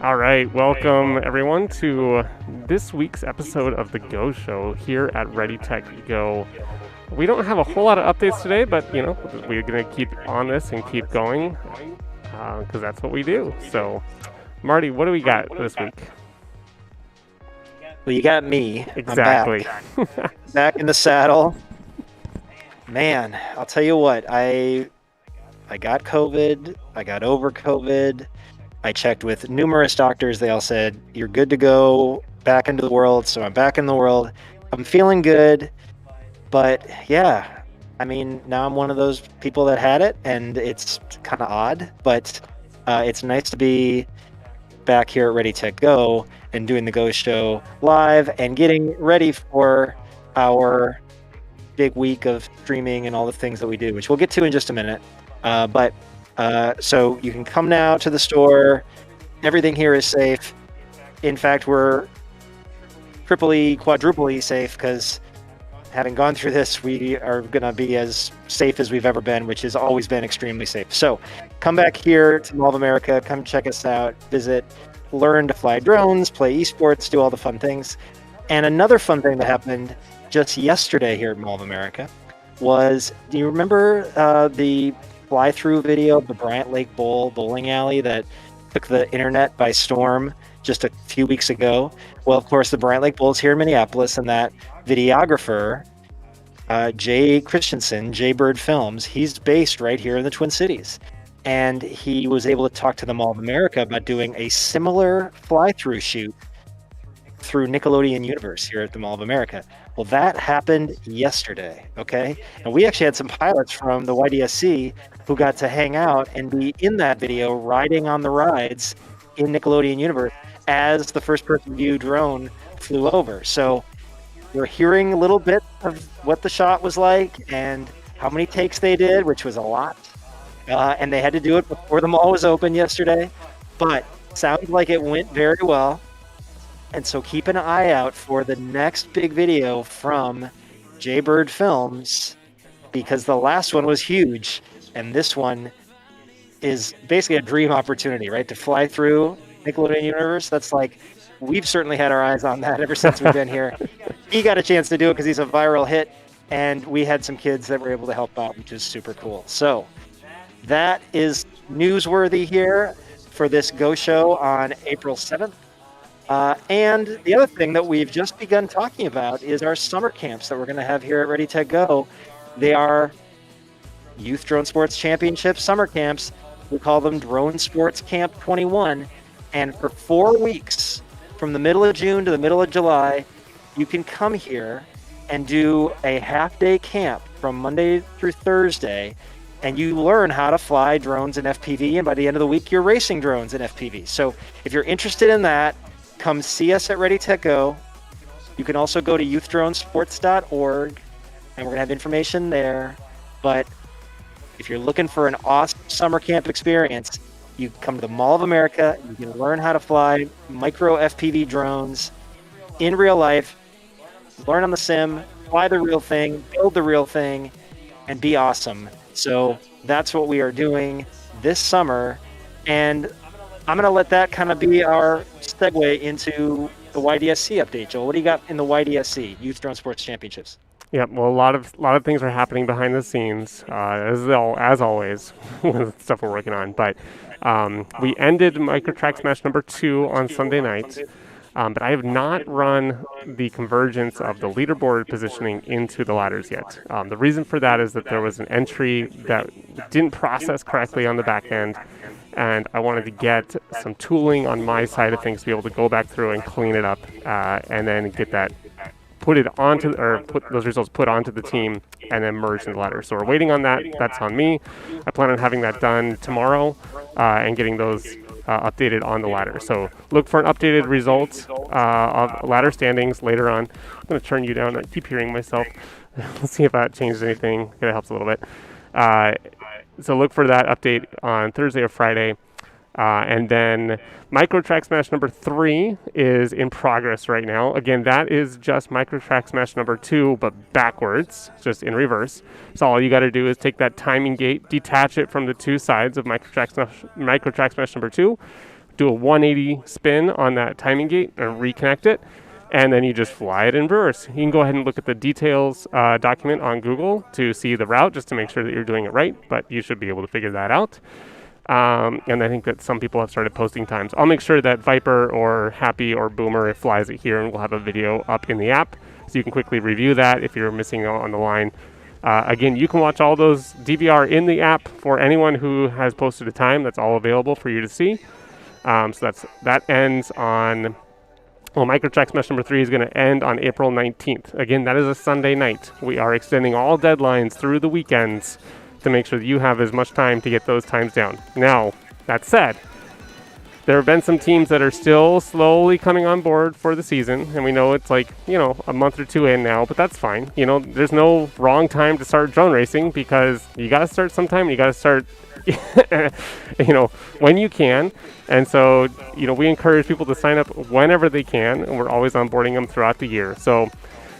All right, welcome everyone to this week's episode of the Go Show here at RdyTechGo. We don't have a whole lot of updates today, but you know, we're gonna keep on this and keep going because that's what we do. So, Marty, what do we got this week? Well, you got me. Exactly. I'm back in the saddle. Man, I'll tell you what. I got COVID. I got over COVID. I checked with numerous doctors. They all said, you're good to go back into the world. So I'm back in the world. I'm feeling good. But yeah, I mean, now I'm one of those people that had it, and it's kind of odd. But it's nice to be back here at RdyTechGo and doing the Go Show live and getting ready for our big week of streaming and all the things that we do, which we'll get to in just a minute. So you can come now to the store. Everything here is safe. In fact, we're triply, quadruply safe because having gone through this, we are going to be as safe as we've ever been, which has always been extremely safe. So come back here to Mall of America. Come check us out. Visit, learn to fly drones, play esports, do all the fun things. And another fun thing that happened just yesterday here at Mall of America was, do you remember the fly-through video of the Bryant Lake Bowl bowling alley that took the internet by storm just a few weeks ago? Well, of course, the Bryant Lake Bowl is here in Minneapolis, and that videographer, Jay Christensen, Jaybird Films, he's based right here in the Twin Cities. And he was able to talk to the Mall of America about doing a similar fly-through shoot through Nickelodeon Universe here at the Mall of America. Well, that happened yesterday, okay? And we actually had some pilots from the YDSC who got to hang out and be in that video riding on the rides in Nickelodeon Universe as the first-person view drone flew over. So we're hearing a little bit of what the shot was like and how many takes they did, which was a lot. And they had to do it before the mall was open yesterday. But sounds like it went very well. And so keep an eye out for the next big video from Jaybird Films, because the last one was huge. And this one is basically a dream opportunity, right? To fly through Nickelodeon Universe. That's like, we've certainly had our eyes on that ever since we've been here. He got a chance to do it because he's a viral hit. And we had some kids that were able to help out, which is super cool. So that is newsworthy here for this Go Show on April 7th. And the other thing that we've just begun talking about is our summer camps that we're going to have here at RdyTechGo. They are Youth Drone Sports Championship summer camps. We call them Drone Sports Camp 21. And for 4 weeks, from the middle of June to the middle of July, you can come here and do a half-day camp from Monday through Thursday, and you learn how to fly drones in FPV, and by the end of the week, you're racing drones in FPV. So if you're interested in that, come see us at RdyTechGo. You can also go to youthdronesports.org, and we're going to have information there. But if you're looking for an awesome summer camp experience, you come to the Mall of America. You can learn how to fly micro FPV drones in real life learn on the sim, fly the real thing, build the real thing, and be awesome. So that's what we are doing this summer. And I'm going to let that kind of be our segue into the YDSC update. Joel, what do you got in the YDSC, Youth Drone Sports Championships? Yep. Well, a lot of things are happening behind the scenes, as always, with stuff we're working on. But we ended Microtrack Smash number 2 on Sunday night. But I have not run the convergence of the leaderboard positioning into the ladders yet. The reason for that is that there was an entry that didn't process correctly on the back end, and I wanted to get some tooling on my side of things to be able to go back through and clean it up, and then get that put those results put onto the team and then merge in the ladder. So we're waiting on that. That's on me. I plan on having that done tomorrow and getting those updated on the ladder. So look for an updated results of ladder standings later on. I'm going to turn you down. I keep hearing myself. Let's see if that changes anything. It helps a little bit. So look for that update on Thursday or Friday. And then Microtrack Smash number 3 is in progress right now. Again, that is just Microtrack Smash number 2, but backwards, just in reverse. So all you got to do is take that timing gate, detach it from the two sides of Microtrack Smash number 2, do a 180 spin on that timing gate and reconnect it, and then you just fly it in reverse. You can go ahead and look at the details document on Google to see the route, just to make sure that you're doing it right, but you should be able to figure that out. And I think that some people have started posting times. I'll make sure that Viper or Happy or Boomer flies it here, and we'll have a video up in the app so you can quickly review that if you're missing out on the line. Again, you can watch all those DVR in the app for anyone who has posted a time. That's all available for you to see. So that ends on... Well, Microtrack Smash number 3 is going to end on April 19th. Again, that is a Sunday night. We are extending all deadlines through the weekends to make sure that you have as much time to get those times down. Now, that said, there have been some teams that are still slowly coming on board for the season, and we know it's like, a month or two in now, but that's fine. There's no wrong time to start drone racing, because you got to start sometime, and you got to start, when you can. And so, we encourage people to sign up whenever they can, and we're always onboarding them throughout the year. So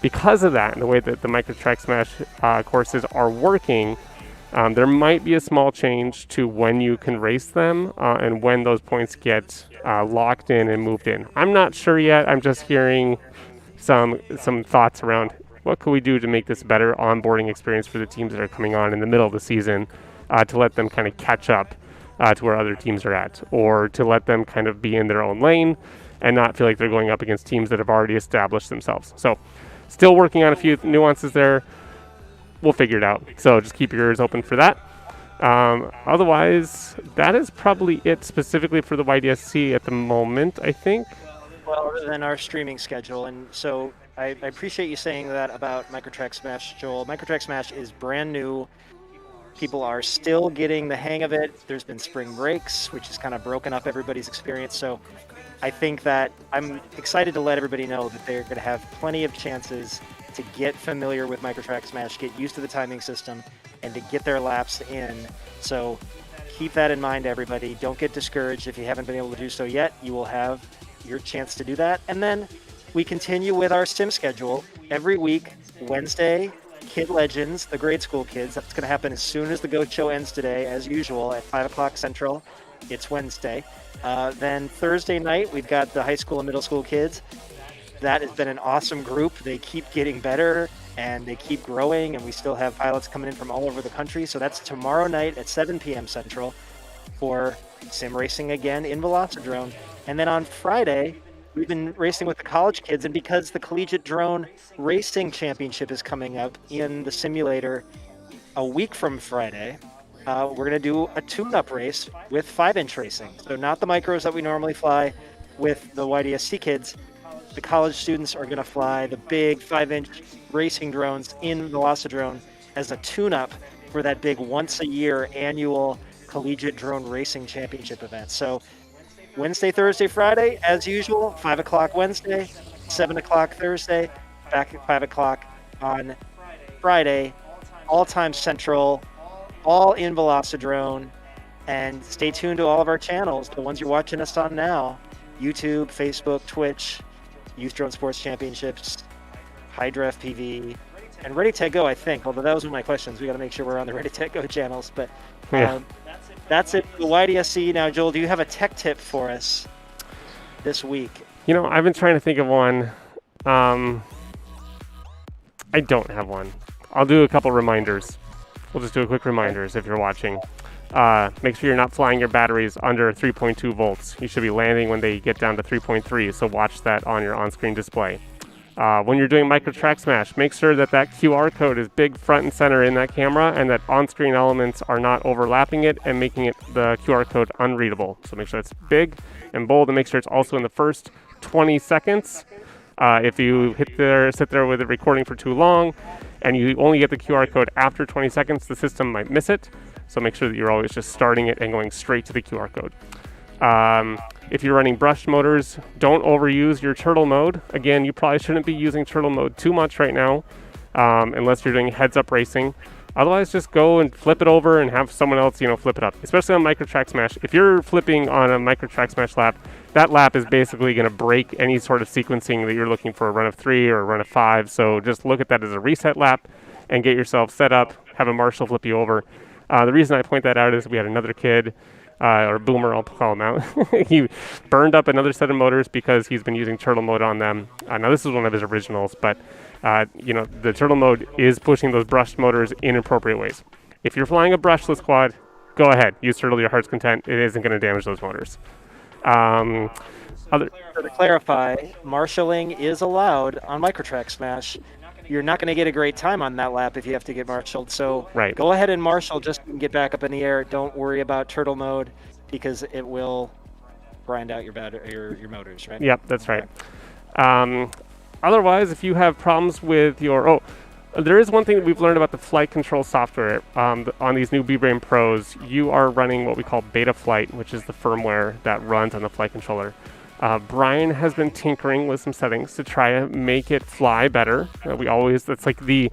because of that, and the way that the Microtrack Smash courses are working, there might be a small change to when you can race them and when those points get locked in and moved in. I'm not sure yet. I'm just hearing some thoughts around what could we do to make this a better onboarding experience for the teams that are coming on in the middle of the season, to let them kind of catch up to where other teams are at, or to let them kind of be in their own lane and not feel like they're going up against teams that have already established themselves. So still working on a few nuances there. We'll figure it out. So just keep your ears open for that. Otherwise, that is probably it specifically for the YDSC at the moment, I think. Well, other than our streaming schedule. And so I appreciate you saying that about Microtrack Smash, Joel. Microtrack Smash is brand new. People are still getting the hang of it. There's been spring breaks, which has kind of broken up everybody's experience. So I think that I'm excited to let everybody know that they're going to have plenty of chances to get familiar with Microtrack Smash, get used to the timing system, and to get their laps in. So keep that in mind, everybody. Don't get discouraged if you haven't been able to do so yet. You will have your chance to do that. And then we continue with our sim schedule every week. Wednesday, Kid Legends, the grade school kids. That's going to happen as soon as the Go Show ends today, as usual, at 5 o'clock Central. It's Wednesday. Then Thursday night, we've got the high school and middle school kids. That has been an awesome group. They keep getting better, and they keep growing, and we still have pilots coming in from all over the country. So that's tomorrow night at 7 p.m. Central for sim racing again in Velocidrone. And then on Friday, we've been racing with the college kids, and because the Collegiate Drone Racing Championship is coming up in the simulator a week from Friday, we're going to do a tune-up race with 5-inch racing. So not the micros that we normally fly with the YDSC kids. The college students are going to fly the big 5-inch racing drones in Velocidrone as a tune-up for that big once-a-year annual Collegiate Drone Racing Championship event. So Wednesday, Thursday, Friday, as usual, 5 o'clock Wednesday, 7 o'clock Thursday, back at 5 o'clock on Friday, all time Central, all in Velocidrone. And stay tuned to all of our channels, the ones you're watching us on now, YouTube, Facebook, Twitch, Youth Drone Sports Championships, Hydra FPV, and RdyTechGo, I think. Although that was one of my questions. We got to make sure we're on the RdyTechGo channels. But Yeah. that's it for the YDSC. Now, Joel, do you have a tech tip for us this week? I've been trying to think of one. I don't have one. I'll do a couple reminders. We'll just do a quick reminders if you're watching. Make sure you're not flying your batteries under 3.2 volts. You should be landing when they get down to 3.3, so watch that on your on-screen display. When you're doing micro track smash, make sure that QR code is big front and center in that camera, and that on-screen elements are not overlapping it and making the QR code unreadable. So make sure it's big and bold, and make sure it's also in the first 20 seconds. If you sit there with it recording for too long, and you only get the QR code after 20 seconds, the system might miss it. So make sure that you're always just starting it and going straight to the QR code. If you're running brushed motors, don't overuse your turtle mode. Again, you probably shouldn't be using turtle mode too much right now, unless you're doing heads-up racing. Otherwise, just go and flip it over and have someone else, flip it up. Especially on micro track smash. If you're flipping on a micro track smash lap, that lap is basically going to break any sort of sequencing that you're looking for a run of 3 or a run of 5. So just look at that as a reset lap and get yourself set up. Have a marshal flip you over. The reason I point that out is we had another kid, or Boomer, I'll call him out. He burned up another set of motors because he's been using turtle mode on them. Now this is one of his originals, but the turtle mode is pushing those brushed motors in appropriate ways. If you're flying a brushless quad, go ahead, use turtle to your heart's content. It isn't going to damage those motors. To clarify, marshalling is allowed on microtrack smash. You're not going to get a great time on that lap if you have to get marshaled. So Go ahead and marshal just to get back up in the air. Don't worry about turtle mode because it will grind out your motors, right? Yep, that's right. Otherwise, if you have problems with there is one thing that we've learned about the flight control software on these new BeeBrain Pros. You are running what we call Beta Flight, which is the firmware that runs on the flight controller. Brian has been tinkering with some settings to try to make it fly better. That's like the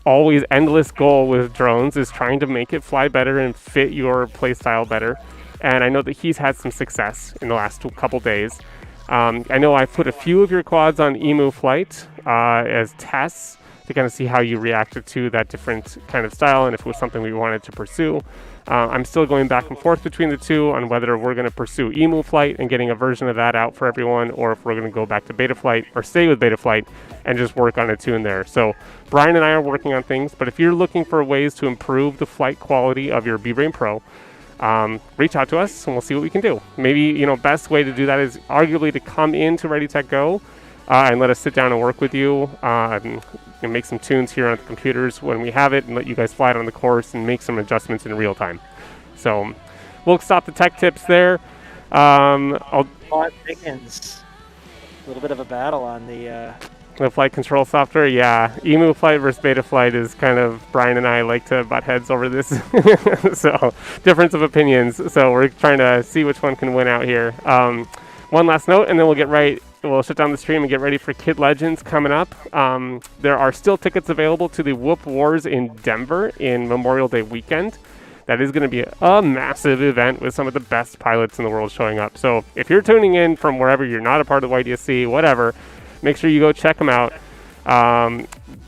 always endless goal with drones, is trying to make it fly better and fit your playstyle better. And I know that he's had some success in the last couple days. I know I've put a few of your quads on Emu Flight as tests to kind of see how you reacted to that different kind of style and if it was something we wanted to pursue. I'm still going back and forth between the two on whether we're going to pursue Emu Flight and getting a version of that out for everyone, or if we're going to go back to Beta Flight or stay with Beta Flight and just work on a tune there. So Brian and I are working on things, but if you're looking for ways to improve the flight quality of your BeeBrain Pro, reach out to us and we'll see what we can do. Maybe, best way to do that is arguably to come into RdyTechGo and let us sit down and work with you and make some tunes here on the computers when we have it, and let you guys fly it on the course and make some adjustments in real time. So we'll stop the tech tips there. Dickens. A little bit of a battle on the flight control software. Yeah, Emu Flight versus Beta Flight is kind of, Brian and I like to butt heads over this. So difference of opinions. So we're trying to see which one can win out here. One last note, and then we'll shut down the stream and get ready for Kid Legends coming up. There are still tickets available to the Whoop Wars in Denver in Memorial Day weekend. That is going to be a massive event with some of the best pilots in the world showing up. So if you're tuning in from wherever, you're not a part of the YDSC, whatever, make sure you go check them out.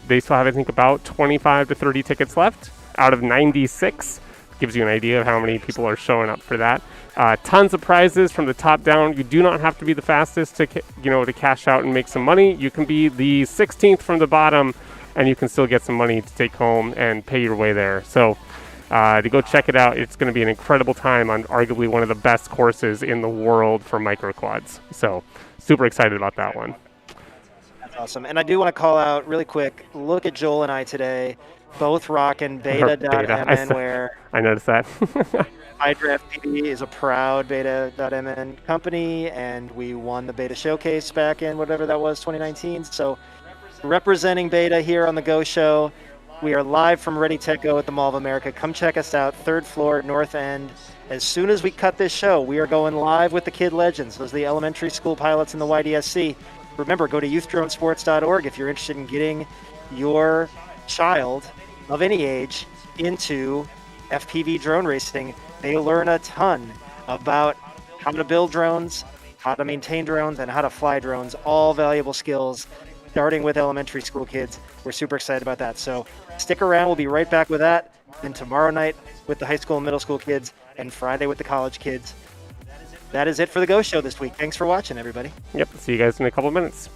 They still have, I think, about 25 to 30 tickets left out of 96. Gives you an idea of how many people are showing up for that. Tons of prizes from the top down. You do not have to be the fastest to cash out and make some money. You can be the 16th from the bottom, and you can still get some money to take home and pay your way there. So to go check it out, it's going to be an incredible time on arguably one of the best courses in the world for microquads. So super excited about that one. That's awesome. And I do want to call out really quick, look at Joel and I today, both rocking beta.mn, where I noticed that. Hydra FPV is a proud beta.mn company, and we won the beta showcase back in whatever that was, 2019. So representing beta here on the Go Show. We are live from RdyTechGo at the Mall of America. Come check us out, 3rd floor, North End. As soon as we cut this show, we are going live with the Kid Legends. Those are the elementary school pilots in the YDSC. Remember, go to youthdronesports.org if you're interested in getting your child of any age into FPV drone racing. They learn a ton about how to build drones, how to maintain drones, and how to fly drones. All valuable skills. starting with elementary school kids. We're super excited about that. So stick around. We'll be right back with that. Then tomorrow night with the high school and middle school kids, and Friday with the college kids. That is it for the Go Show this week. Thanks for watching, everybody. Yep. See you guys in a couple minutes.